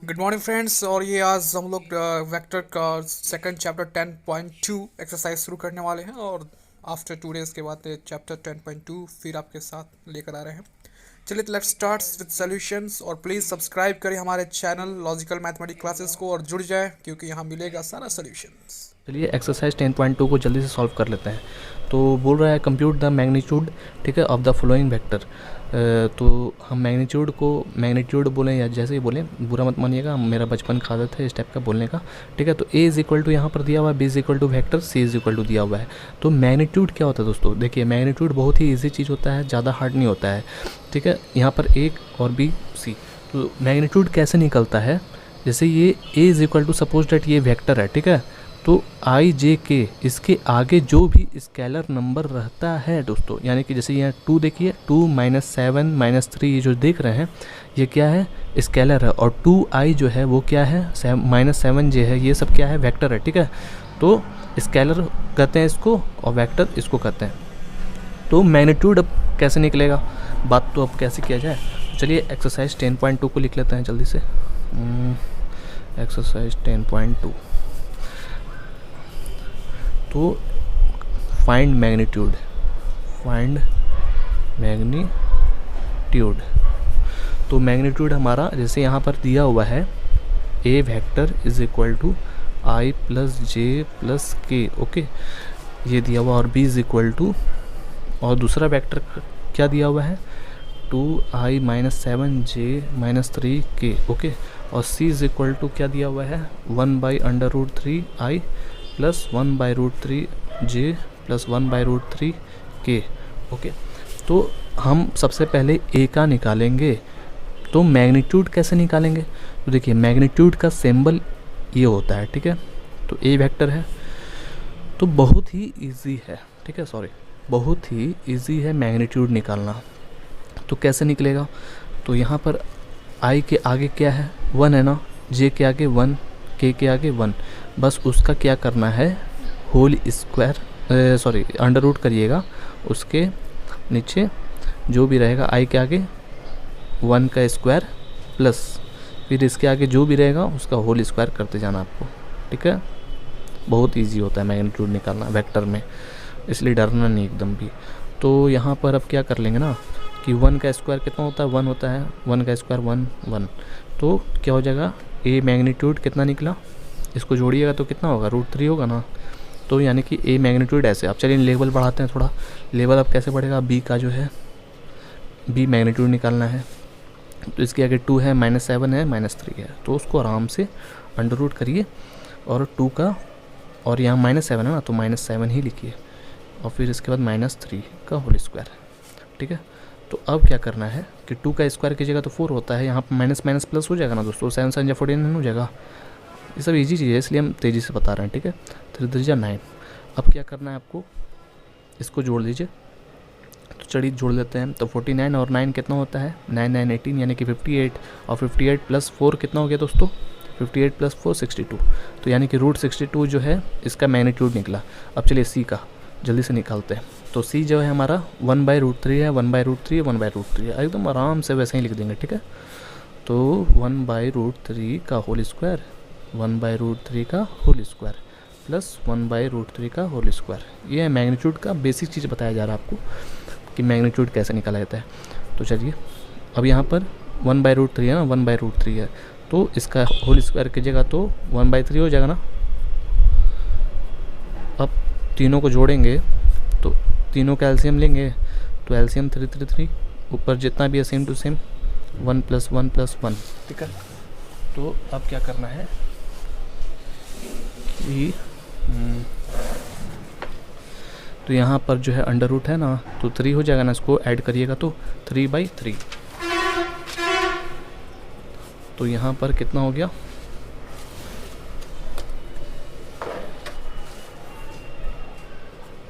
Good morning friends. और ये आज हम लोग वेक्टर का सेकंड चैप्टर 10.2 एक्सरसाइज शुरू करने वाले हैं। और आफ्टर 2 डेज के बाद चैप्टर 10.2 फिर आपके साथ लेकर आ रहे हैं। चलिए लेट्स स्टार्ट विद सॉल्यूशंस। और प्लीज़ सब्सक्राइब करें हमारे चैनल लॉजिकल मैथमेटिक्स क्लासेस को और जुड़ जाए, क्योंकि यहाँ मिलेगा सारा सॉल्यूशंस। चलिए एक्सरसाइज 10.2 को जल्दी से सॉल्व कर लेते हैं। तो बोल रहा है कंप्यूट द मैग्नीट्यूड, ठीक है, ऑफ द फॉलोइंग वेक्टर। तो हम मैग्नीट्यूड बोलें या जैसे ही बोलें, बुरा मत मानिएगा, मेरा बचपन का आदत है इस टाइप का बोलने का, ठीक है। तो ए इज इक्वल टू यहाँ पर दिया हुआ है, B is equal to vector, C is equal to दिया हुआ है। तो मैग्नीट्यूड क्या होता है दोस्तों? देखिए मैग्नीट्यूड बहुत ही ईजी चीज़ होता है, ज़्यादा हार्ड नहीं होता है, ठीक है। यहाँ पर ए और बी सी, तो मैग्नीट्यूड कैसे निकलता है? जैसे ये A is equal to, suppose that ये वेक्टर है, ठीक है। तो आई जे के, इसके आगे जो भी स्केलर नंबर रहता है दोस्तों, यानी कि जैसे यहाँ 2 देखिए, 2 -7 -3 ये जो देख रहे हैं ये क्या है? स्केलर है। और 2i जो है वो क्या है? -7 जे है, ये सब क्या है? वेक्टर है, ठीक है। तो स्केलर कहते हैं इसको और वेक्टर इसको कहते हैं। तो मैग्नीट्यूड अब कैसे निकलेगा, बात तो अब कैसे किया जाए। चलिए एक्सरसाइज 10.2 को लिख लेते हैं जल्दी से। एक्सरसाइज 10.2, तो फाइंड मैग्नीट्यूड, तो मैग्नीट्यूड हमारा जैसे यहाँ पर दिया हुआ है, A vector is equal to I plus J plus K, okay, ये दिया हुआ। और बी इज इक्वल टू, और दूसरा वेक्टर क्या दिया हुआ है? 2i -7 जे -3 के, ओके। और सी इज इक्वल टू क्या दिया हुआ है? 1/√3i प्लस 1/√3 जे प्लस 1/√3 के, ओके। तो हम सबसे पहले ए का निकालेंगे। तो मैग्नीट्यूड कैसे निकालेंगे? तो देखिए मैग्नीट्यूड का सिंबल ये होता है, ठीक है। तो ए वेक्टर है, तो बहुत ही इजी है, ठीक है, बहुत ही इजी है मैग्नीट्यूड निकालना। तो कैसे निकलेगा? तो यहाँ पर आई के आगे क्या है? 1 है ना, जे के आगे 1, के आगे 1, बस उसका क्या करना है? होल स्क्वायर, अंडर रूट करिएगा, उसके नीचे जो भी रहेगा आई के आगे 1 का स्क्वायर प्लस फिर इसके आगे जो भी रहेगा उसका होल स्क्वायर करते जाना आपको, ठीक है। बहुत इजी होता है मैग्नीट्यूड निकालना वेक्टर में, इसलिए डरना नहीं एकदम भी। तो यहाँ पर अब क्या कर लेंगे ना कि 1 का स्क्वायर कितना होता है? 1 होता है, 1 का स्क्वायर 1, तो क्या हो जाएगा? ए मैग्नीट्यूड कितना निकला? इसको जोड़िएगा तो कितना होगा? √3 होगा ना। तो यानी कि ए मैग्नीट्यूड ऐसे। अब चलिए लेवल बढ़ाते हैं थोड़ा। लेवल अब कैसे बढ़ेगा? बी का जो है, बी मैग्नीट्यूड निकालना है। तो इसके आगे 2 है, -7 है, -3 है, तो उसको आराम से अंडर रूट करिए और 2 का, और यहाँ -7 है ना, तो -7 ही लिखिए, और फिर इसके बाद -3 का होल स्क्वायर, ठीक है। तो अब क्या करना है कि 2 का स्क्वायर कीजिएगा तो 4 होता है, यहाँ पर माइनस माइनस प्लस हो जाएगा ना दोस्तों, 7 7 या 49 हो जाएगा। ये सब इजी चीज़ है, इसलिए हम तेज़ी से बता रहे हैं, ठीक है। 3 3 9। अब क्या करना है आपको? इसको जोड़ लीजिए, तो चलिए जोड़ लेते हैं। तो 49 और 9 कितना होता है? 9 9 18, यानी कि 58, और 58 प्लस 4 कितना हो गया दोस्तों? 58 प्लस 4 62, तो यानी कि √62 जो है इसका मैग्नीट्यूड निकला। अब चलिए सी का जल्दी से निकालते हैं। तो सी जो है हमारा 1/√3 है, 1/√3 1/√3 है, एकदम आराम से वैसे ही लिख देंगे, ठीक है। तो 1/√3 का होल स्क्वायर, 1/√3 का होल स्क्वायर प्लस 1/√3 का होल स्क्वायर, ये है मैग्नीट्यूड का बेसिक चीज़ बताया जा रहा है आपको कि मैग्नीट्यूड कैसे निकाला जाता है। तो चलिए अब यहाँ पर 1/√3 है ना, 1/√3 है, तो इसका होल स्क्वायर कीजिएगा तो 1/3 हो जाएगा ना। अब तीनों को जोड़ेंगे तो तीनों का एलसीएम लेंगे, तो एलसीएम 3 3 3, ऊपर जितना भी है सेम टू सेम 1 + 1 + 1, ठीक है। तो अब क्या करना है कि तो यहाँ पर जो है अंडर रूट है ना, तो 3 हो जाएगा ना, इसको ऐड करिएगा तो 3/3। तो यहाँ पर कितना हो गया?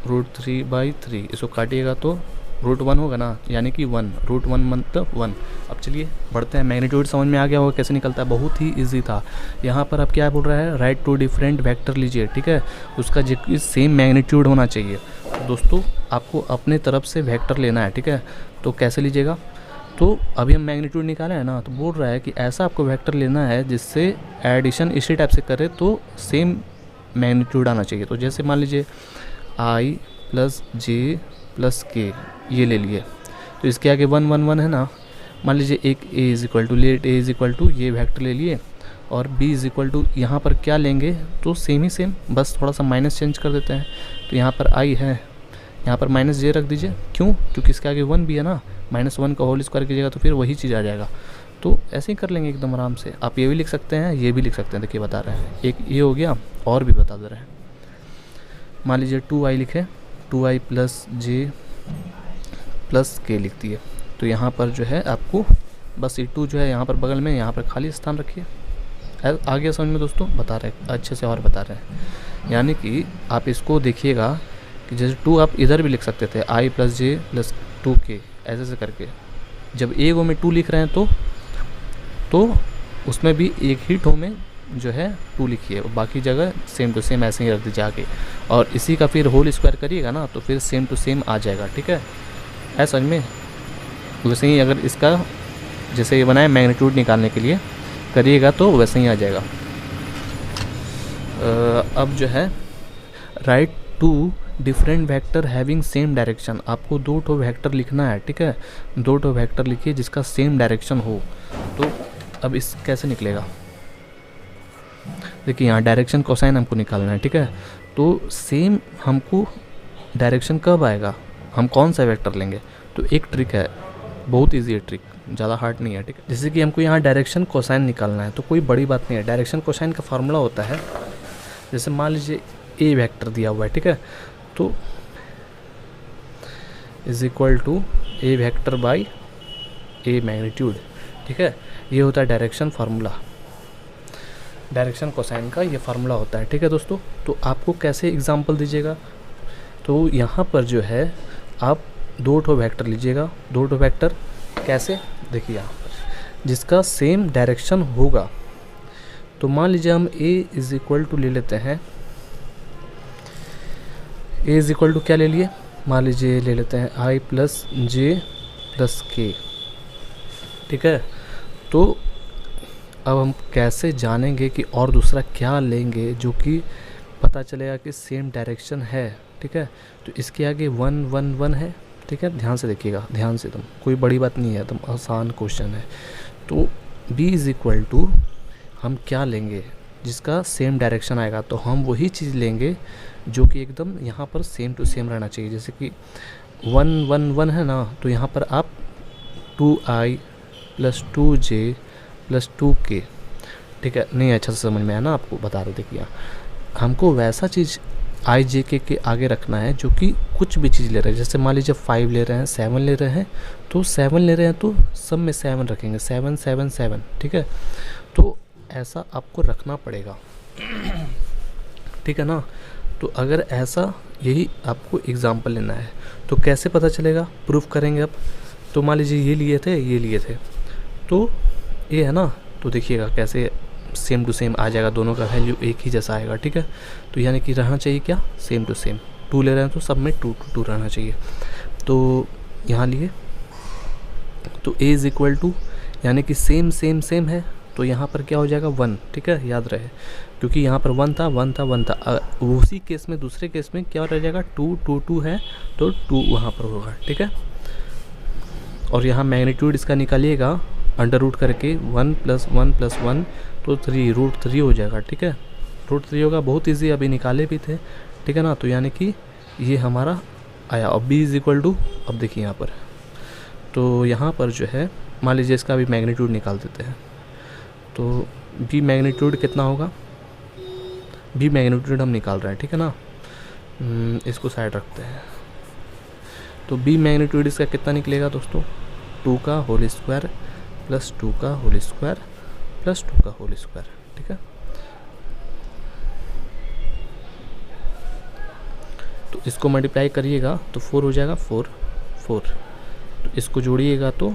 √3/3, इसको काटिएगा तो √1 होगा ना, यानी कि 1, √1 मतलब 1। अब चलिए बढ़ते हैं। मैग्नीट्यूड समझ में आ गया होगा कैसे निकलता है, बहुत ही इजी था। यहाँ पर अब क्या बोल रहा है? राइट 2 डिफरेंट वेक्टर लीजिए, ठीक है, उसका सेम मैग्नीट्यूड होना चाहिए। तो दोस्तों आपको अपने तरफ से वेक्टर लेना है, ठीक है। तो कैसे लीजिएगा? तो अभी हम मैग्नीट्यूड निकाले हैं ना, तो बोल रहा है कि ऐसा आपको वेक्टर लेना है जिससे एडिशन इसी टाइप से करे तो सेम मैग्नीट्यूड आना चाहिए। तो जैसे मान लीजिए i प्लस जे प्लस के ये ले लिए, तो इसके आगे 1 1 1 है ना। मान लीजिए एक a is equal to let a is equal to ये वेक्टर ले लिए और b इज इक्वल टू यहाँ पर क्या लेंगे तो सेम ही सेम, बस थोड़ा सा माइनस चेंज कर देते हैं। तो यहाँ पर i है, यहाँ पर माइनस जे रख दीजिए। क्यों? क्योंकि इसके आगे 1 भी है ना, -1 का होल स्क्वायर कीजिएगा तो फिर वही चीज़ आ जाएगा। तो ऐसे ही कर लेंगे एकदम आराम से। आप ये भी लिख सकते हैं, ये भी लिख सकते हैं। देखिए बता रहे हैं, एक ये हो गया और भी बता दे रहे हैं। मान लीजिए 2i लिखे, 2i प्लस जे प्लस के लिख दिए। तो यहाँ पर जो है आपको बस ये 2 जो है यहाँ पर बगल में, यहाँ पर खाली स्थान रखिए। आ गया समझ में दोस्तों? बता रहे हैं अच्छे से और बता रहे हैं। यानी कि आप इसको देखिएगा कि जैसे 2 आप इधर भी लिख सकते थे, i plus J plus 2k ऐसे ऐसे करके। जब एक में 2 लिख रहे हैं तो उसमें भी एक ही ठो में जो है 2 लिखिए, बाकी जगह सेम टू सेम ऐसे ही रख दीजिए आगे। और इसी का फिर होल स्क्वायर करिएगा ना तो फिर सेम टू सेम आ जाएगा। ठीक है समझ में? वैसे ही अगर इसका जैसे ये बनाए मैग्नीट्यूड निकालने के लिए करिएगा तो वैसे ही आ जाएगा। अब जो है write two different vector having same direction. आपको 2 ठो वेक्टर लिखना है। ठीक है, 2 ठो वेक्टर लिखिए जिसका सेम डायरेक्शन हो। तो अब इस कैसे निकलेगा? देखिए यहाँ डायरेक्शन कोसाइन हमको निकालना है। ठीक है, तो सेम हमको डायरेक्शन कब आएगा, हम कौन सा वेक्टर लेंगे? तो एक ट्रिक है, बहुत इजी है ट्रिक, ज़्यादा हार्ड नहीं है। ठीक है, जैसे कि हमको यहाँ डायरेक्शन कोसाइन निकालना है तो कोई बड़ी बात नहीं है। डायरेक्शन कोसाइन का फार्मूला होता है, जैसे मान लीजिए ए वेक्टर दिया हुआ है। ठीक है, तो is equal to A vector by A magnitude. ठीक है, ये होता है डायरेक्शन फार्मूला, डायरेक्शन कोसाइन का ये फार्मूला होता है। ठीक है दोस्तों, तो आपको कैसे एग्जांपल दीजिएगा? तो यहाँ पर जो है आप 2 ठो वेक्टर लीजिएगा। 2 ठो वेक्टर कैसे? देखिए यहाँ पर जिसका सेम डायरेक्शन होगा। तो मान लीजिए हम a इज इक्वल टू ले लेते हैं, a इज इक्वल टू क्या ले लिए? मान लीजिए ले लेते हैं i प्लस जे प्लस के। ठीक है, तो अब हम कैसे जानेंगे कि और दूसरा क्या लेंगे जो कि पता चलेगा कि सेम डायरेक्शन है। ठीक है, तो इसके आगे 1 1 1 है। ठीक है, ध्यान से देखिएगा, ध्यान से, तुम कोई बड़ी बात नहीं है, तुम आसान क्वेश्चन है। तो b इज़ इक्वल टू हम क्या लेंगे जिसका सेम डायरेक्शन आएगा, तो हम वही चीज़ लेंगे जो कि एकदम यहाँ पर सेम टू सेम रहना चाहिए। जैसे कि 1 1 1 है ना, तो यहाँ पर आप 2i plus 2j plus 2k। ठीक है, नहीं अच्छा से समझ में आया ना आपको? बता रहे देखिए, हमको वैसा चीज़ i j k के आगे रखना है जो कि कुछ भी चीज़ ले रहे हैं। जैसे मान लीजिए 5 ले रहे हैं, 7 ले रहे हैं, तो 7 ले रहे हैं तो सब में 7 रखेंगे, 7 7 7। ठीक है, तो ऐसा आपको रखना पड़ेगा। ठीक है ना? तो अगर ऐसा यही आपको एग्जाम्पल लेना है तो कैसे पता चलेगा? प्रूफ करेंगे अब। तो मान लीजिए ये लिए थे, ये लिए थे, तो ये है ना, तो देखिएगा कैसे सेम टू सेम आ जाएगा, दोनों का वैल्यू एक ही जैसा आएगा। ठीक है, तो यानी कि रहना चाहिए क्या? Same to same. 2 ले रहे हैं तो सब में 2 2 2 रहना चाहिए। तो यहाँ लिए तो a इज़ इक्वल टू यानी कि सेम सेम सेम है, तो यहाँ पर क्या हो जाएगा? 1। ठीक है, याद रहे, क्योंकि यहाँ पर 1 था 1 था 1 था। उसी केस में, दूसरे केस में क्या रह जाएगा? 2 2 2 है तो 2 वहाँ पर होगा। ठीक है, और यहाँ मैग्नीट्यूड इसका निकालिएगा अंडर रूट करके 1 + 1 + 1 तो 3 √3 हो जाएगा। ठीक है, √3 होगा, बहुत इजी, अभी निकाले भी थे। ठीक है ना, तो यानी कि ये हमारा आया। अब b इज़ इक्वल टू, अब देखिए यहाँ पर, तो यहाँ पर जो है मान लीजिए इसका भी मैग्नीट्यूड निकाल देते हैं। तो b मैग्नीट्यूड कितना होगा? b मैग्नीट्यूड हम निकाल रहे हैं। ठीक है ना, इसको साइड रखते हैं। तो b मैग्नीट्यूड इसका कितना निकलेगा दोस्तों? 2 का होल स्क्वायर प्लस 2 का होल स्क्वायर प्लस 2 का होल स्क्वायर। ठीक है, तो इसको मल्टीप्लाई करिएगा तो 4 हो जाएगा, 4 4। तो इसको जोड़िएगा तो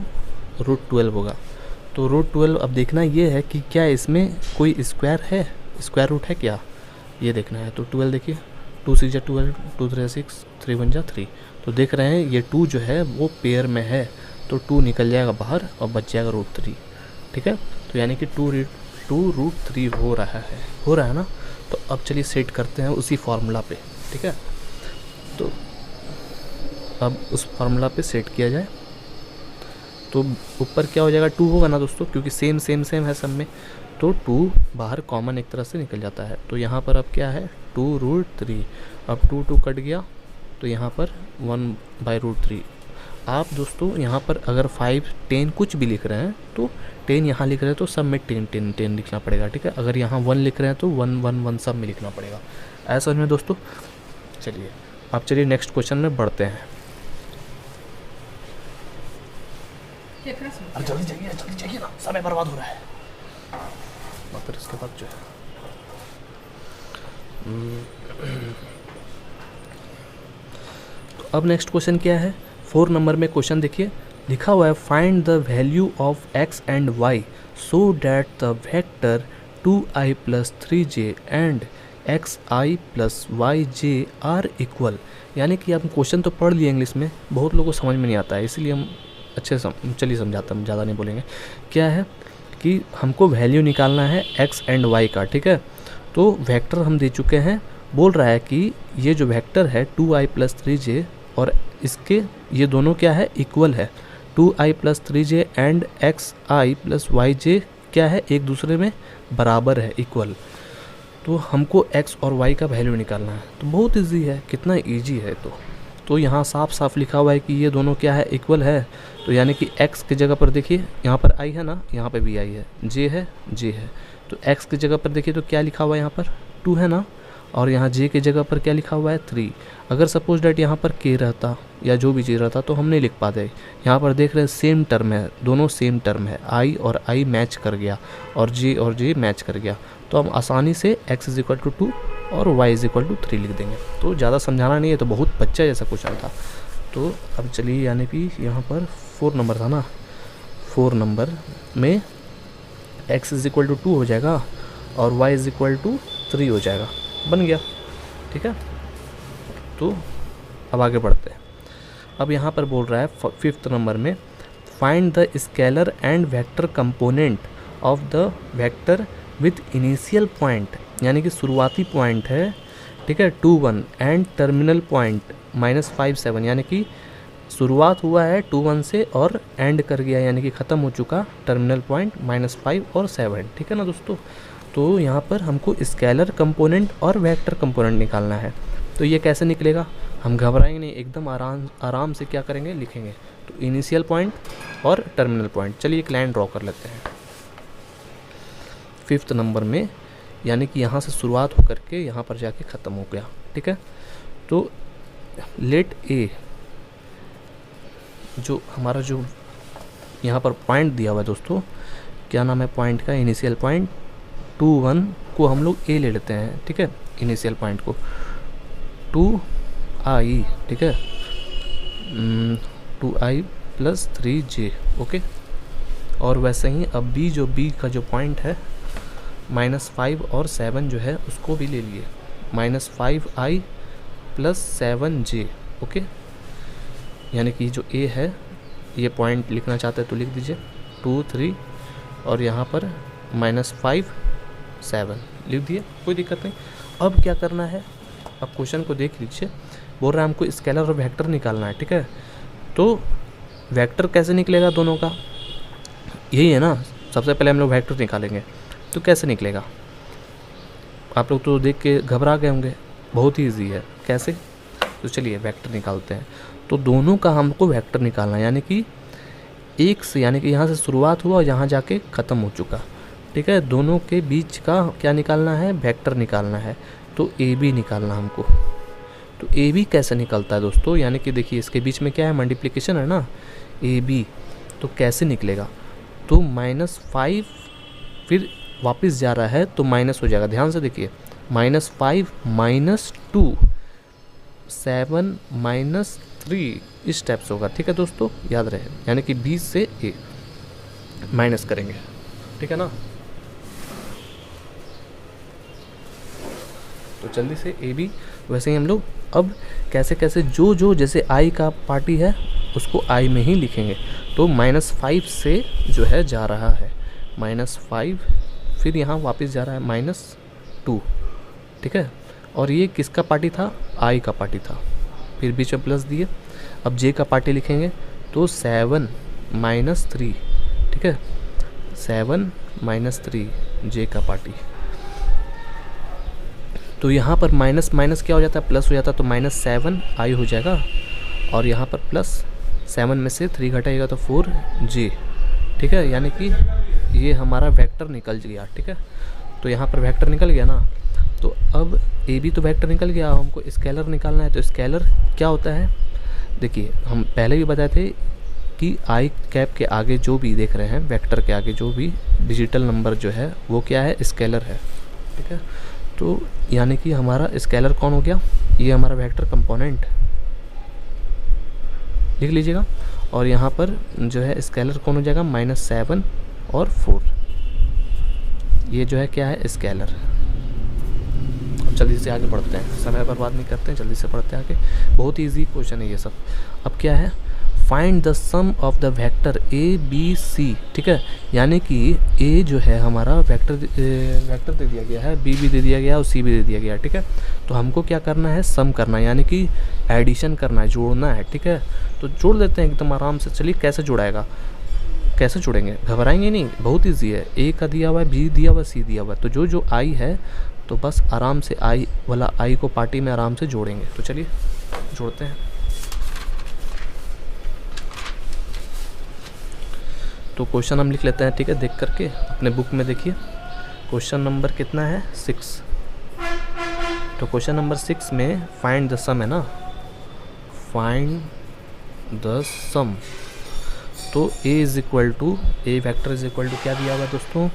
√12 होगा। तो √12 अब देखना ये है कि क्या इसमें कोई स्क्वायर है, स्क्वायर रूट है क्या, ये देखना है। तो 12 देखिए, 2 6 12, 2 3 6, 3 1 3। तो देख रहे हैं ये 2 जो है वो पेयर में है, तो 2 निकल जाएगा बाहर और बच जाएगा √3, ठीक है। तो यानी कि 2√3 हो रहा है ना। तो अब चलिए सेट करते हैं उसी फार्मूला पे, ठीक है। तो अब उस फार्मूला पे सेट किया जाए तो ऊपर क्या हो जाएगा, 2 होगा ना दोस्तों, क्योंकि सेम है सब में। तो 2 बाहर कॉमन एक तरह से निकल जाता है। तो यहाँ पर अब क्या है 2√3, अब 2 कट गया तो यहाँ पर 1/√3। आप दोस्तों यहाँ पर अगर 5, 10 कुछ भी लिख रहे हैं तो 10 यहाँ लिख रहे हैं तो सब में 10 लिखना पड़ेगा, ठीक है। अगर यहाँ 1 लिख रहे हैं तो 1 सब में लिखना पड़ेगा, ऐसा समझ में दोस्तों। चलिए अब नेक्स्ट क्वेश्चन में बढ़ते हैं। अरे जल्दी चाहिए ना, समय बर्बाद हो रहा है। और फिर इसके बाद जो है तो अब नेक्स्ट क्वेश्चन क्या है, 4 नंबर में क्वेश्चन देखिए, लिखा हुआ है find the value of x and y so that the vector 2i + 3j and xi + yj are equal. यानी कि आप क्वेश्चन तो पढ़ लिए इंग्लिश में, बहुत लोगों को समझ में नहीं आता है, इसलिए हम अच्छे चलिए समझाता हूँ, ज़्यादा नहीं बोलेंगे। क्या है कि हमको वैल्यू निकालना है x एंड y का, ठीक है। तो वेक्टर हम दे चुके हैं, बोल रहा है कि ये जो वेक्टर है 2i + 3j और इसके ये दोनों क्या है इक्वल है, 2i + 3j and xi + yj क्या है एक दूसरे में बराबर है, इक्वल। तो हमको x और y का वैल्यू निकालना है। तो बहुत इजी है, कितना इजी है। तो यहाँ साफ लिखा हुआ है कि ये दोनों क्या है इक्वल है। तो यानी कि x की जगह पर देखिए यहाँ पर i है ना, यहाँ पे भी i है, j है। तो x की जगह पर देखिए तो क्या लिखा हुआ है यहाँ पर 2 है ना, और यहाँ j की जगह पर क्या लिखा हुआ है 3। अगर सपोज डैट यहाँ पर k रहता या जो भी चीज़ रहता तो हम नहीं लिख पाते। यहाँ पर देख रहे हैं सेम टर्म है, दोनों सेम टर्म है, i और i मैच कर गया और j मैच कर गया। तो हम आसानी से x = 2 और y = 3 लिख देंगे। तो ज़्यादा समझाना नहीं है, तो बहुत बच्चा जैसा क्वेश्चन था। तो अब चलिए, यानी कि यहाँ पर 4 नंबर था ना, 4 नंबर में x = 2 हो जाएगा और y = 3 हो जाएगा, बन गया, ठीक है। तो अब आगे बढ़ते हैं। अब यहाँ पर बोल रहा है 5th नंबर में find the scalar and vector component of the vector with initial point, यानी कि शुरुआती पॉइंट है, ठीक है 2 1 एंड टर्मिनल पॉइंट -5 7, यानी कि शुरुआत हुआ है 2 1 से और एंड कर गया, यानी कि ख़त्म हो चुका टर्मिनल पॉइंट -5 और 7, ठीक है ना दोस्तों। तो यहाँ पर हमको स्केलर कंपोनेंट और वेक्टर कंपोनेंट निकालना है। तो ये कैसे निकलेगा, हम घबराएंगे नहीं, एकदम आराम से क्या करेंगे लिखेंगे। तो इनिशियल पॉइंट और टर्मिनल पॉइंट, चलिए एक लाइन ड्रॉ कर लेते हैं 5th नंबर में, यानी कि यहाँ से शुरुआत होकर के यहाँ पर जाके ख़त्म हो गया, ठीक है। तो लेट ए, जो हमारा जो यहाँ पर पॉइंट दिया हुआ है दोस्तों, क्या नाम है पॉइंट का, इनिशियल पॉइंट 2 1 को हम लोग ए ले लेते हैं, ठीक है। इनिशियल पॉइंट को 2i, ठीक है, 2i + 3j, ओके। और वैसे ही अब बी का जो पॉइंट है -5 और 7 जो है उसको भी ले लिए, -5i + 7j, ओके। यानी कि जो ए है ये पॉइंट लिखना चाहते हैं तो लिख दीजिए 2 3 और यहाँ पर -5 7 लिख दिए, कोई दिक्कत नहीं। अब क्या करना है, अब क्वेश्चन को देख लीजिए, बोल रहा है हमको स्केलर और वेक्टर निकालना है, ठीक है। तो वेक्टर कैसे निकलेगा दोनों का, यही है ना, सबसे पहले हम लोग वेक्टर निकालेंगे। तो कैसे निकलेगा, आप लोग तो देख के घबरा गए होंगे, बहुत ही ईजी है, कैसे। तो चलिए वेक्टर निकालते हैं। तो दोनों का हमको वेक्टर निकालना है, यानी कि एक से, यानी कि यहाँ से शुरुआत हुआ और यहाँ जाके ख़त्म हो चुका, ठीक है। दोनों के बीच का क्या निकालना है, वेक्टर निकालना है। तो ए बी निकालना हमको। तो ए बी कैसे निकलता है दोस्तों, यानी कि देखिए इसके बीच में क्या है, मल्टीप्लिकेशन है ना, ए बी। तो कैसे निकलेगा, तो -5 फिर वापस जा रहा है तो माइनस हो जाएगा, ध्यान से देखिए, -5 -2 7 -3 इस टाइप से होगा, ठीक है दोस्तों, याद रहे। यानी कि 20 से ए माइनस करेंगे, ठीक है ना। तो जल्दी से ए बी वैसे ही हम लोग अब कैसे कैसे जो जो जैसे आई का पार्टी है उसको आई में ही लिखेंगे। तो -5 से जो है जा रहा है -5, फिर यहाँ वापस जा रहा है -2, ठीक है। और ये किसका पार्टी था? आई का पार्टी था, फिर बीच में प्लस दिए। अब जे का पार्टी लिखेंगे तो 7 - 3, ठीक है, 7 - 3 जे का पार्टी। तो यहाँ पर माइनस माइनस क्या हो जाता है? प्लस हो जाता है, तो -7 आई हो जाएगा, और यहाँ पर +7 में से 3 घटाएगा तो 4J, ठीक है। यानी कि ये हमारा वेक्टर निकल गया, ठीक है। तो यहाँ पर वेक्टर निकल गया ना, तो अब ए भी तो वेक्टर निकल गया, हमको स्केलर निकालना है। तो स्केलर क्या होता है? देखिए, हम पहले भी बताए थे कि आई कैप के आगे जो भी देख रहे हैं, वेक्टर के आगे जो भी डिजिटल नंबर जो है वो क्या है? स्केलर है, ठीक है। तो यानी कि हमारा स्केलर कौन हो गया? ये हमारा वेक्टर कंपोनेंट लिख लीजिएगा। और यहाँ पर जो है स्केलर कौन हो जाएगा? -7 और 4, ये जो है क्या है? स्केलर। अब जल्दी से आगे बढ़ते हैं, समय बर्बाद नहीं करते हैं, जल्दी से बढ़ते हैं आगे। बहुत ही ईजी क्वेश्चन है ये सब। अब क्या है? Find the sum of the vector A B C, ठीक है। यानी कि ए जो है हमारा वेक्टर दे दिया गया है, बी भी दे दिया गया है और सी भी दे दिया गया है, ठीक है। तो हमको क्या करना है? सम करना है, यानी कि एडिशन करना है, जोड़ना है, ठीक है। तो जोड़ देते हैं एकदम आराम से। चलिए कैसे जुड़ाएगा, कैसे जुड़ेंगे? घबराएंगे नहीं, बहुत ईजी है। ए का दिया हुआ है, बी दिया हुआ है, सी दिया हुआ है। तो जो जो आई है तो बस आराम से आई वाला आई को पार्टी में आराम से जोड़ेंगे। तो चलिए जोड़ते हैं। तो क्वेश्चन हम लिख लेते हैं, ठीक है, देख करके अपने बुक में देखिए। क्वेश्चन नंबर कितना है? 6। तो क्वेश्चन नंबर 6 में फाइंड द सम है ना, फाइंड द सम। तो ए वेक्टर इज इक्वल टू क्या दिया हुआ है दोस्तों?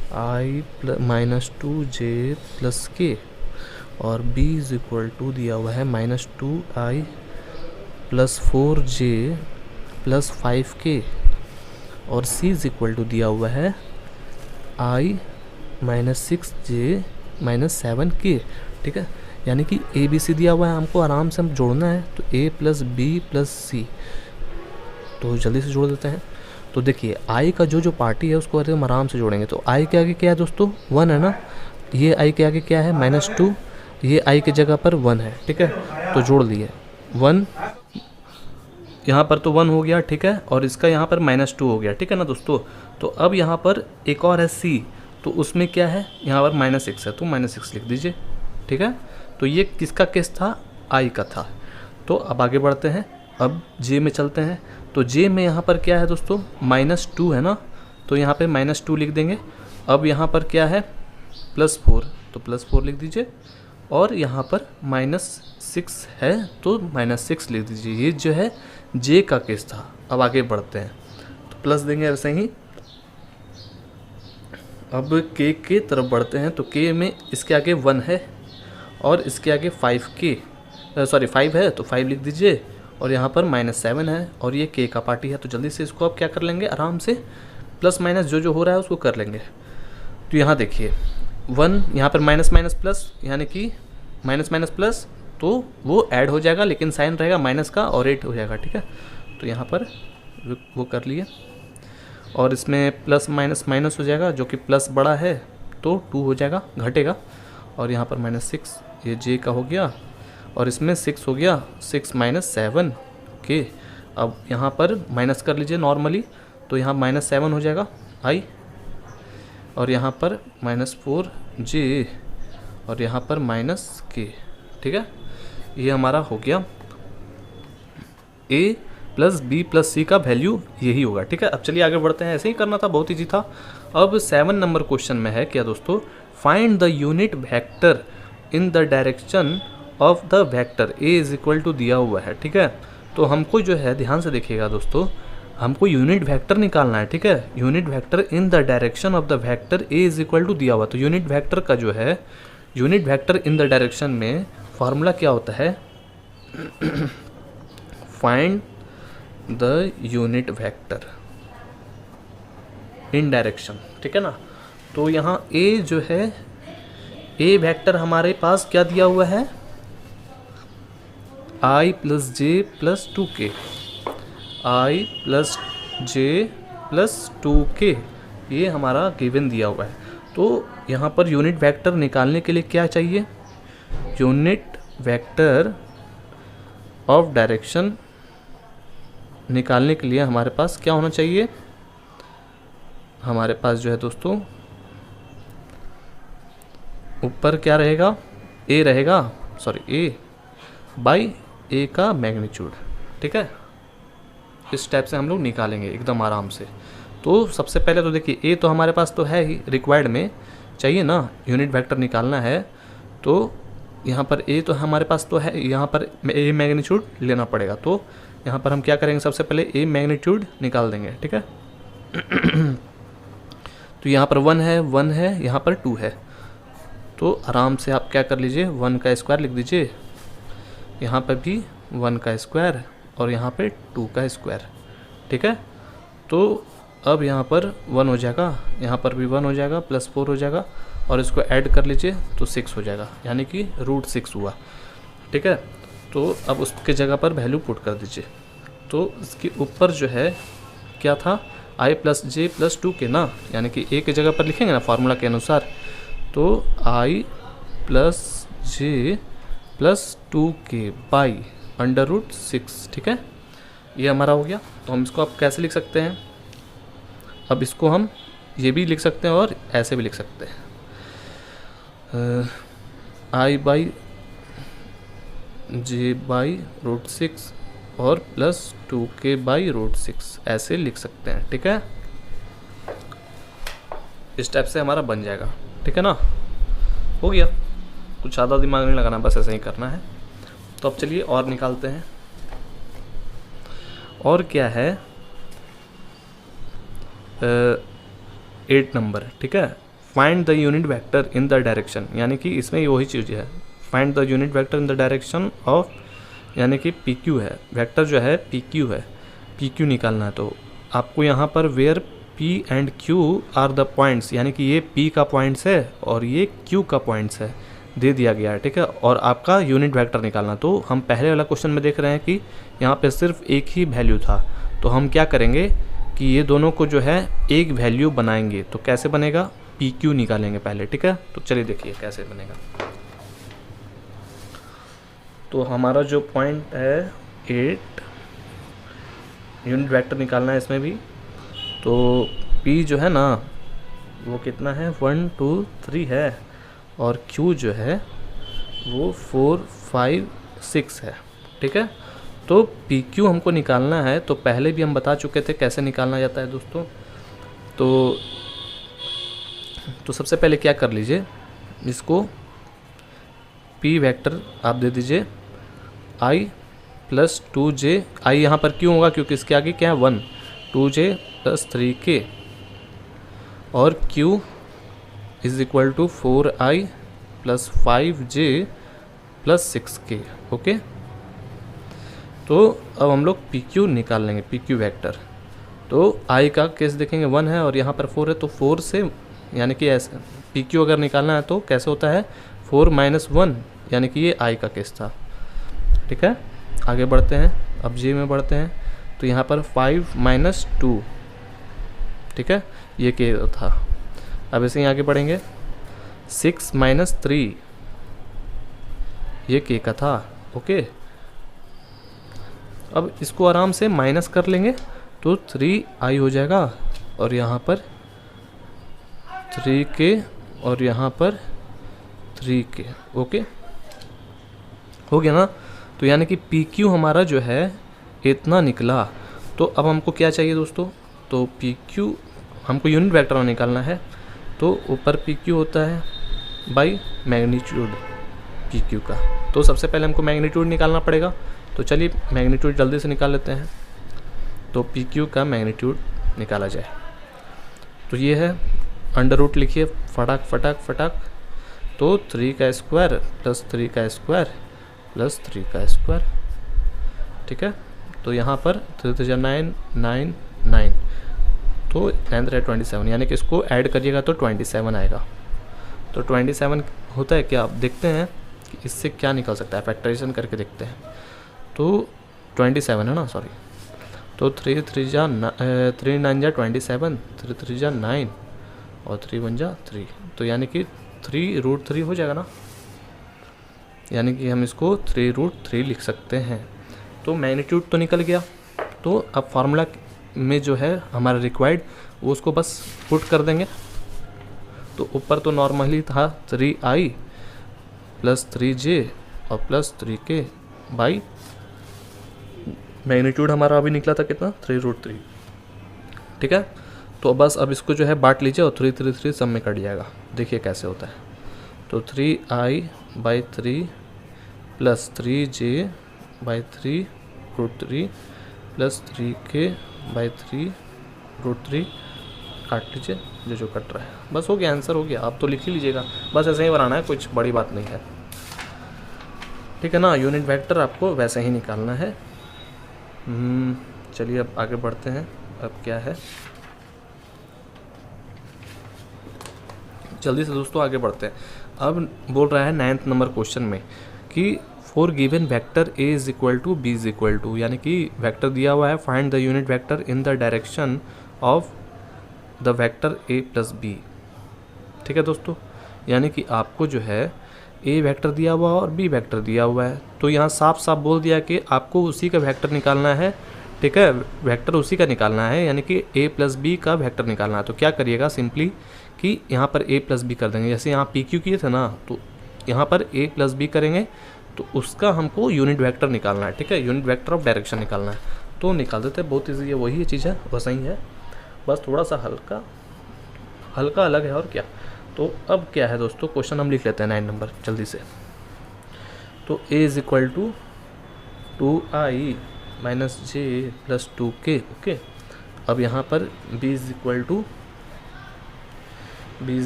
I -2J + K, और B इज इक्वल टू दिया हुआ है -2I + 4J + 5K, और C इज इक्वल टू दिया हुआ है I -6J - 7K, ठीक है। यानी कि A B C दिया हुआ है, हमको आराम से हम जोड़ना है। तो A + B + C, तो जल्दी से जोड़ देते हैं। तो देखिए आई का जो जो पार्टी है उसको हम आराम से जोड़ेंगे। तो आई के आगे क्या है दोस्तों? 1 है ना, ये आई के आगे क्या है? -2, ये आई की जगह पर 1 है, ठीक है। तो जोड़ लिए 1, यहाँ पर तो 1 हो गया, ठीक है, और इसका यहाँ पर -2 हो गया, ठीक है ना दोस्तों। तो अब यहाँ पर एक और है C, तो उसमें क्या है? यहाँ पर -6 है, तो -6 लिख दीजिए, ठीक है। तो ये किसका केस था? आई का था। तो अब आगे बढ़ते हैं, अब जे में चलते हैं। तो जे में यहाँ पर क्या है दोस्तों? -2 है ना, तो यहाँ पे -2 लिख देंगे। अब यहाँ पर क्या है? +4, तो +4 लिख दीजिए। और यहाँ पर -6 है तो -6 लिख दीजिए। ये जो है जे का केस था। अब आगे बढ़ते हैं, तो प्लस देंगे ऐसे ही। अब के तरफ बढ़ते हैं। तो के में इसके आगे 1 है और इसके आगे 5 है, तो 5 लिख दीजिए। और यहाँ पर -7 है और ये के का पार्टी है। तो जल्दी से इसको अब क्या कर लेंगे? आराम से प्लस माइनस जो हो रहा है उसको कर लेंगे। तो यहाँ देखिए 1, यहाँ पर -+ यानी कि -+ तो वो ऐड हो जाएगा, लेकिन साइन रहेगा माइनस का और 8 हो जाएगा, ठीक है। तो यहाँ पर वो कर लिए, और इसमें +- हो जाएगा, जो कि प्लस बड़ा है तो 2 हो जाएगा, घटेगा। और यहाँ पर -6 ये जे का हो गया, और इसमें 6 हो गया, 6 - 7 के। अब यहाँ पर माइनस कर लीजिए नॉर्मली, तो यहाँ -7 हो जाएगा आई, और यहाँ पर -4J, और यहाँ पर -K, ठीक है। ये हमारा हो गया A + B + C का वैल्यू यही होगा, ठीक है। अब चलिए आगे बढ़ते हैं, ऐसे ही करना था, बहुत ईजी था। अब 7 नंबर क्वेश्चन में है क्या दोस्तों? Find the unit vector in the direction of the vector A is equal to दिया हुआ है, ठीक है। तो हमको जो है ध्यान से देखिएगा दोस्तों, हमको यूनिट वेक्टर निकालना है, ठीक है। Unit vector in the direction of the vector A is equal to दिया हुआ। तो यूनिट वेक्टर का जो है, unit vector in the direction में फॉर्मूला क्या होता है? Find the unit vector in direction, ठीक है ना। तो यहाँ A जो है, A वेक्टर हमारे पास क्या दिया हुआ है? आई प्लस जे प्लस 2k, आई प्लस जे प्लस 2k, ये हमारा गिवन दिया हुआ है। तो यहाँ पर यूनिट वेक्टर निकालने के लिए क्या चाहिए, यूनिट वेक्टर ऑफ डायरेक्शन निकालने के लिए हमारे पास क्या होना चाहिए, हमारे पास जो है दोस्तों ऊपर क्या रहेगा, ए रहेगा, सॉरी ए बाई ए का मैग्नीट्यूड। ठीक है, इस टाइप से हम लोग निकालेंगे एकदम आराम से। तो सबसे पहले तो देखिए ए तो हमारे पास तो है ही, रिक्वायर्ड में चाहिए ना, यूनिट वेक्टर निकालना है तो यहाँ पर ए तो हमारे पास तो है, यहाँ पर ए मैग्नीट्यूड लेना पड़ेगा। तो यहाँ पर हम क्या करेंगे, सबसे पहले ए मैग्नीट्यूड निकाल देंगे। ठीक है तो यहाँ पर 1 है, यहाँ पर 2 है, तो आराम से आप क्या कर लीजिए, 1 का स्क्वायर लिख दीजिए, यहाँ पर भी 1 का स्क्वायर और यहाँ पे 2 का स्क्वायर। ठीक है, तो अब यहाँ पर 1 हो जाएगा, यहाँ पर भी 1 हो जाएगा, प्लस 4 हो जाएगा और इसको ऐड कर लीजिए तो 6 हो जाएगा, यानी कि √6 हुआ। ठीक है, तो अब उसके जगह पर वैल्यू पुट कर दीजिए। तो इसके ऊपर जो है क्या था, आई प्लस जे प्लस 2k ना, यानी कि ए की जगह पर लिखेंगे ना फार्मूला के अनुसार, तो I plus J plus 2k by √6। ठीक है, ये हमारा हो गया। तो हम इसको अब कैसे लिख सकते हैं, अब इसको हम ये भी लिख सकते हैं और ऐसे भी लिख सकते हैं, आई बाई जे बाई √6 और प्लस 2k बाई √6, ऐसे लिख सकते हैं। ठीक है, इस टाइप से हमारा बन जाएगा। ठीक है ना, हो गया, कुछ ज़्यादा दिमाग नहीं लगाना, बस ऐसे ही करना है। तो अब चलिए और निकालते हैं। और क्या है, 8 नंबर। ठीक है, find the unit vector in the direction, यानी कि इसमें वही चीज़ है, find the unit vector in the direction of, यानी कि PQ है, वेक्टर जो है PQ है, PQ निकालना है। तो आपको यहाँ पर where P and Q are the points, यानी कि ये P का पॉइंट्स है और ये Q का पॉइंट्स है, दे दिया गया है। ठीक है, और आपका यूनिट वेक्टर निकालना। तो हम पहले वाला क्वेश्चन में देख रहे हैं कि यहाँ पे सिर्फ एक ही वैल्यू था, तो हम क्या करेंगे कि ये दोनों को जो है एक वैल्यू बनाएंगे। तो कैसे बनेगा, PQ निकालेंगे पहले। ठीक है, तो चलिए देखिए कैसे बनेगा। तो हमारा जो पॉइंट है 8, यूनिट वेक्टर निकालना है इसमें भी। तो P जो है ना वो कितना है, 1 2 3 है, और Q जो है वो 4 5 6 है। ठीक है, तो PQ हमको निकालना है। तो पहले भी हम बता चुके थे कैसे निकालना जाता है दोस्तों। तो सबसे पहले क्या कर लीजिए, इसको P वेक्टर आप दे दीजिए I प्लस 2j, I यहाँ पर क्यों होगा, क्योंकि इसके आगे क्या है 1, 2j प्लस 3k, और Q is equal to 4i plus 5j plus 6k। Okay, तो अब हम लोग PQ निकाल लेंगे, PQ वेक्टर। तो I का केस देखेंगे 1 है और यहाँ पर 4 है, तो 4 से, यानी कि ऐसे PQ अगर निकालना है तो कैसे होता है, 4 - 1, यानी कि ये I का केस था। ठीक है, आगे बढ़ते हैं, अब J में बढ़ते हैं। तो यहाँ पर 5 - 2, ठीक है, ये K था। अब ऐसे ही आगे बढ़ेंगे, 6 - 3, ये K का था। ओके, अब इसको आराम से माइनस कर लेंगे तो 3i हो जाएगा, और यहाँ पर 3k और यहाँ पर 3k। ओके, हो गया ना। तो यानी कि PQ हमारा जो है इतना निकला। तो अब हमको क्या चाहिए दोस्तों, तो PQ हमको यूनिट वेक्टर निकालना है। तो ऊपर PQ होता है बाई मैग्नीट्यूड PQ का। तो सबसे पहले हमको मैग्नीट्यूड निकालना पड़ेगा। तो चलिए मैग्नीट्यूड जल्दी से निकाल लेते हैं। तो PQ का मैग्नीट्यूड निकाला जाए। तो ये है, अंडर रूट लिखिए फटाक फटाक फटाक। तो 3 का स्क्वायर प्लस 3 का स्क्वायर प्लस 3 का स्क्वायर। ठीक है, तो यहाँ पर 3 3 9 9 9, तो 9 3 27, यानी कि इसको ऐड करिएगा तो 27 आएगा। तो 27 होता है क्या, आप देखते हैं कि इससे क्या निकल सकता है, फैक्टराइजेशन करके देखते हैं। तो 27 है ना, सॉरी। तो 3 3 जा 3 9 जा 27, 3 3 जा 9 और 3 1 जा 3, तो यानी कि 3√3 हो जाएगा ना, यानी कि हम इसको 3√3 लिख सकते हैं। तो मैग्नीट्यूड तो निकल गया। तो अब फार्मूला में जो है हमारा रिक्वायर्ड वो उसको बस पुट कर देंगे। तो ऊपर तो नॉर्मली था 3i प्लस 3j और प्लस 3k बाई मैग्नीट्यूड हमारा अभी निकला था कितना, 3√3। ठीक है, तो बस अब इसको जो है बांट लीजिए और 3 3 3 सब में कट जाएगा। देखिए कैसे होता है। तो 3i/3 plus 3j/3 √3 plus 3k/3 काट लीजिए जो कट रहा है। बस हो गया, आंसर हो गया। आप तो लिख ही लीजिएगा, बस ऐसे ही बनाना है, कुछ बड़ी बात नहीं है। ठीक है ना, यूनिट वेक्टर आपको वैसे ही निकालना है। चलिए अब आगे बढ़ते हैं। अब क्या है, जल्दी से दोस्तों आगे बढ़ते हैं। अब बोल रहा है 9th नंबर क्वेश्चन में कि for given vector a is equal to b is equal to, यानी कि वेक्टर दिया हुआ है, find the unit vector in the direction of the vector a plus b। ठीक है दोस्तों, यानी कि आपको जो है a वेक्टर दिया हुआ और b वेक्टर दिया हुआ है। तो यहाँ साफ साफ बोल दिया कि आपको उसी का वेक्टर निकालना है। ठीक है, वेक्टर उसी का निकालना है, यानी कि a प्लस बी का वेक्टर निकालना है। तो क्या करिएगा सिंपली कि यहाँ पर a प्लस बी कर देंगे। जैसे यहाँ पी क्यू किए थे ना, तो यहाँ पर a प्लस बी करेंगे, तो उसका हमको यूनिट वेक्टर निकालना है। ठीक है, यूनिट वेक्टर ऑफ डायरेक्शन निकालना है। तो निकाल देते हैं, बहुत ईजी है, वही चीज़ है, वैसा ही है, बस थोड़ा सा हल्का अलग है और क्या। तो अब क्या है दोस्तों, क्वेश्चन हम लिख लेते हैं 9 नंबर जल्दी से। तो a is equal to 2i minus j plus 2k। Okay, अब यहाँ पर b is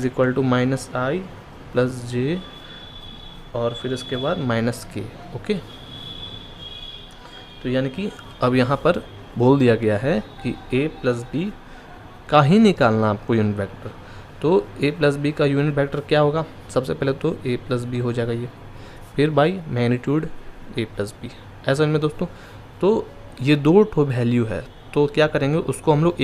equal to minus i plus j और फिर इसके बाद माइनस k। ओके, तो यानी कि अब यहाँ पर बोल दिया गया है कि a प्लस बी का ही निकालना आपको यूनिट वेक्टर। तो a प्लस बी का यूनिट वेक्टर क्या होगा, सबसे पहले तो a प्लस बी हो जाएगा ये, फिर by magnitude a plus b, ऐसा इनमें दोस्तों। तो ये 2 ठो वैल्यू है, तो क्या करेंगे उसको हम लोग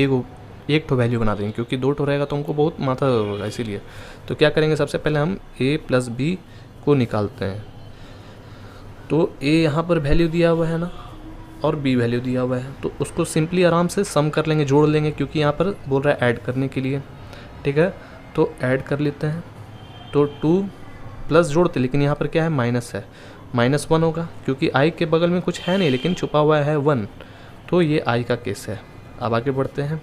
एक ठो वैल्यू बना देंगे, क्योंकि 2 ठो रहेगा तो हमको बहुत माथा होगा, इसीलिए। तो क्या करेंगे, सबसे पहले हम a प्लस बी को निकालते हैं। तो a यहाँ पर वैल्यू दिया हुआ है ना, और b वैल्यू दिया हुआ है, तो उसको सिंपली आराम से सम कर लेंगे, जोड़ लेंगे, क्योंकि यहाँ पर बोल रहा है ऐड करने के लिए। ठीक है, तो ऐड कर लेते हैं। तो 2 प्लस जोड़ते, लेकिन यहाँ पर क्या है, माइनस है, -1 होगा, क्योंकि i के बगल में कुछ है नहीं, लेकिन छुपा हुआ है 1, तो ये i का केस है। अब आगे बढ़ते हैं।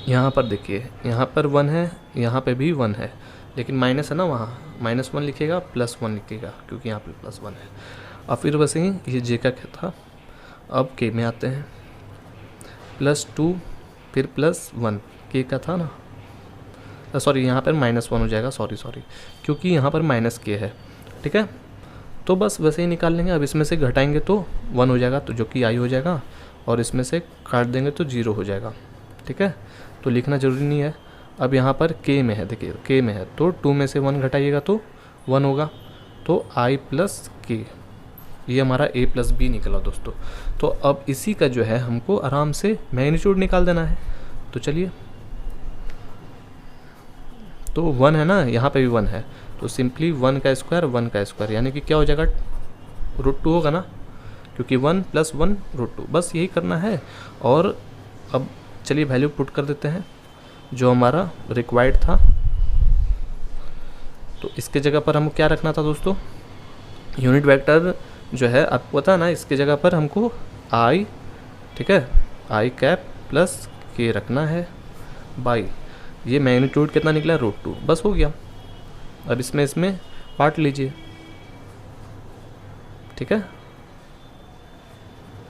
यहाँ पर देखिए, यहाँ पर 1 है, यहाँ पे भी 1 है, लेकिन माइनस है ना, वहाँ -1 लिखेगा, +1 लिखेगा, क्योंकि यहाँ पे +1 है। और फिर वैसे ही ये j का क्या था। अब k में आते हैं, +2 फिर +1 k का था ना, सॉरी यहाँ पर -1 हो जाएगा, सॉरी क्योंकि यहाँ पर -k है। ठीक है, तो बस वैसे ही निकाल लेंगे। अब इसमें से घटाएंगे तो 1 हो जाएगा, तो जो कि i हो जाएगा, और इसमें से काट देंगे तो 0 हो जाएगा। ठीक है, तो लिखना ज़रूरी नहीं है। अब यहाँ पर k में है, देखिए k में है, तो 2 में से 1 घटाइएगा तो 1 होगा, तो i प्लस k, ये हमारा a प्लस बी निकला दोस्तों। तो अब इसी का जो है हमको आराम से मैग्नीट्यूड निकाल देना है। तो चलिए, तो 1 है ना, यहाँ पे भी 1 है, तो सिंपली 1 का स्क्वायर, यानी कि क्या हो जाएगा, √2 होगा ना, क्योंकि 1 + 1 √2, बस यही करना है। और अब चलिए वैल्यू पुट कर देते हैं जो हमारा रिक्वायर्ड था। तो इसके जगह पर हमको क्या रखना था दोस्तों, यूनिट वेक्टर जो है आपको पता है ना, इसके जगह पर हमको i, ठीक है, i कैप प्लस k रखना है बाई, ये मैग्नीट्यूड कितना निकला, √2, बस हो गया। अब इसमें बांट लीजिए। ठीक है,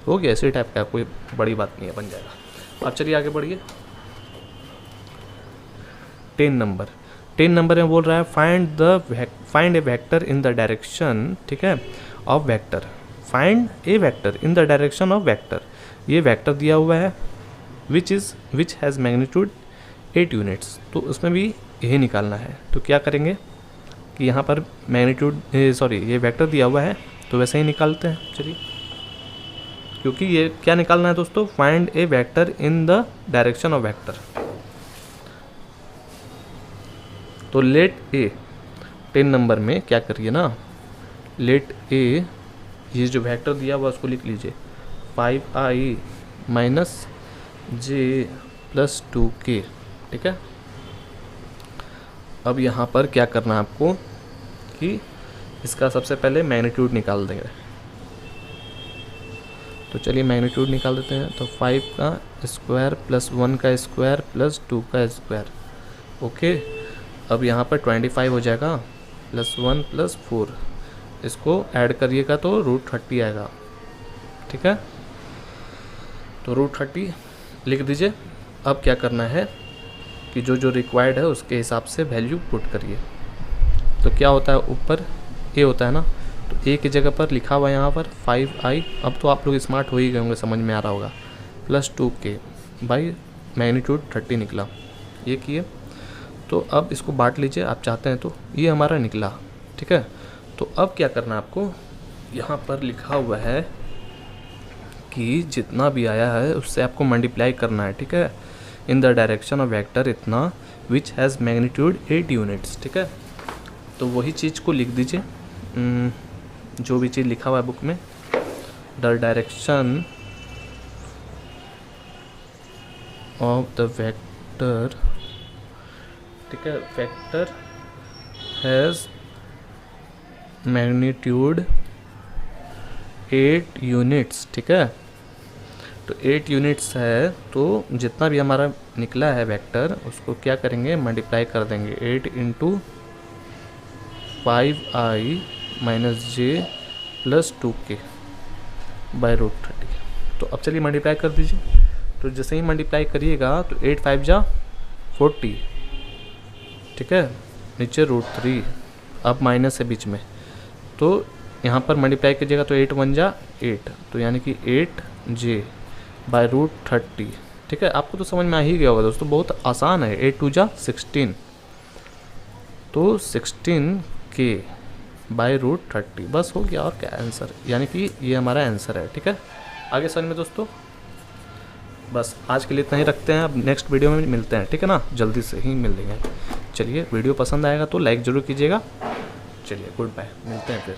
हो गया, इसी टाइप का, कोई बड़ी बात नहीं है, बन जाएगा। अब चलिए आगे बढ़िए। 10 नंबर में बोल रहा है find A vector in the direction, ठीक है, of vector, find A vector in the direction of vector. ये वेक्टर दिया हुआ है विच हैज़ मैग्नीट्यूड 8 यूनिट्स, तो उसमें भी यही निकालना है। तो क्या करेंगे कि यहाँ पर मैग्नीट्यूड ये वेक्टर दिया हुआ है तो वैसे ही निकालते हैं। चलिए, क्योंकि ये क्या निकालना है दोस्तों, find A vector in the direction of vector. तो लेट ए 10 नंबर में क्या करिए ना, लेट ए, ये जो वेक्टर दिया हुआ उसको लिख लीजिए 5i माइनस जे प्लस 2k। ठीक है, अब यहाँ पर क्या करना है आपको कि इसका सबसे पहले मैग्नीट्यूड निकाल देंगे। तो चलिए मैग्नीट्यूड निकाल देते हैं। तो 5 का स्क्वायर प्लस 1 का स्क्वायर प्लस 2 का स्क्वायर। ओके, अब यहाँ पर 25 हो जाएगा प्लस 1 प्लस 4, इसको ऐड करिएगा तो √30 आएगा। ठीक है, तो √30 लिख दीजिए। अब क्या करना है कि जो जो रिक्वायर्ड है उसके हिसाब से वैल्यू पुट करिए। तो क्या होता है, ऊपर ए होता है ना, तो ए की जगह पर लिखा हुआ है यहाँ पर 5i। अब तो आप लोग स्मार्ट हो ही गए होंगे, समझ में आ रहा होगा, प्लस 2k बाई मैग्नीट्यूड 30 निकला। ये किए, तो अब इसको बांट लीजिए आप चाहते हैं तो, ये हमारा निकला। ठीक है, तो अब क्या करना है आपको, यहाँ पर लिखा हुआ है कि जितना भी आया है उससे आपको मल्टीप्लाई करना है। ठीक है, इन द डायरेक्शन ऑफ वेक्टर इतना विच हैज़ मैग्नीट्यूड 8 यूनिट्स। ठीक है, तो वही चीज़ को लिख दीजिए, जो भी चीज़ लिखा हुआ है बुक में, the direction of the vector. ठीक है, वेक्टर हैज़ मैग्नीट्यूड 8 यूनिट्स। ठीक है, तो 8 यूनिट्स है, तो जितना भी हमारा निकला है वेक्टर उसको क्या करेंगे, मल्टीप्लाई कर देंगे 8 into 5i minus J plus 2k by √30। तो अब चलिए मल्टीप्लाई कर दीजिए। तो जैसे ही मल्टीप्लाई करिएगा तो 8 5 जा 40। ठीक है, नीचे √3, अब माइनस है बीच में, तो यहाँ पर मल्टीप्लाई कीजिएगा तो 8 1 जा 8, तो यानी कि 8j बाई √30। ठीक है, आपको तो समझ में आ ही गया होगा दोस्तों, बहुत आसान है। 8 2 जा 16, तो 16k बाई √30, बस हो गया। और क्या आंसर, यानी कि ये हमारा आंसर है। ठीक है, आगे समझ में दोस्तों, बस आज के लिए इतना ही रखते हैं। अब नेक्स्ट वीडियो में मिलते हैं। ठीक है ना, जल्दी से ही मिल लेंगे। चलिए, वीडियो पसंद आएगा तो लाइक ज़रूर कीजिएगा। चलिए, गुड बाय, मिलते हैं फिर।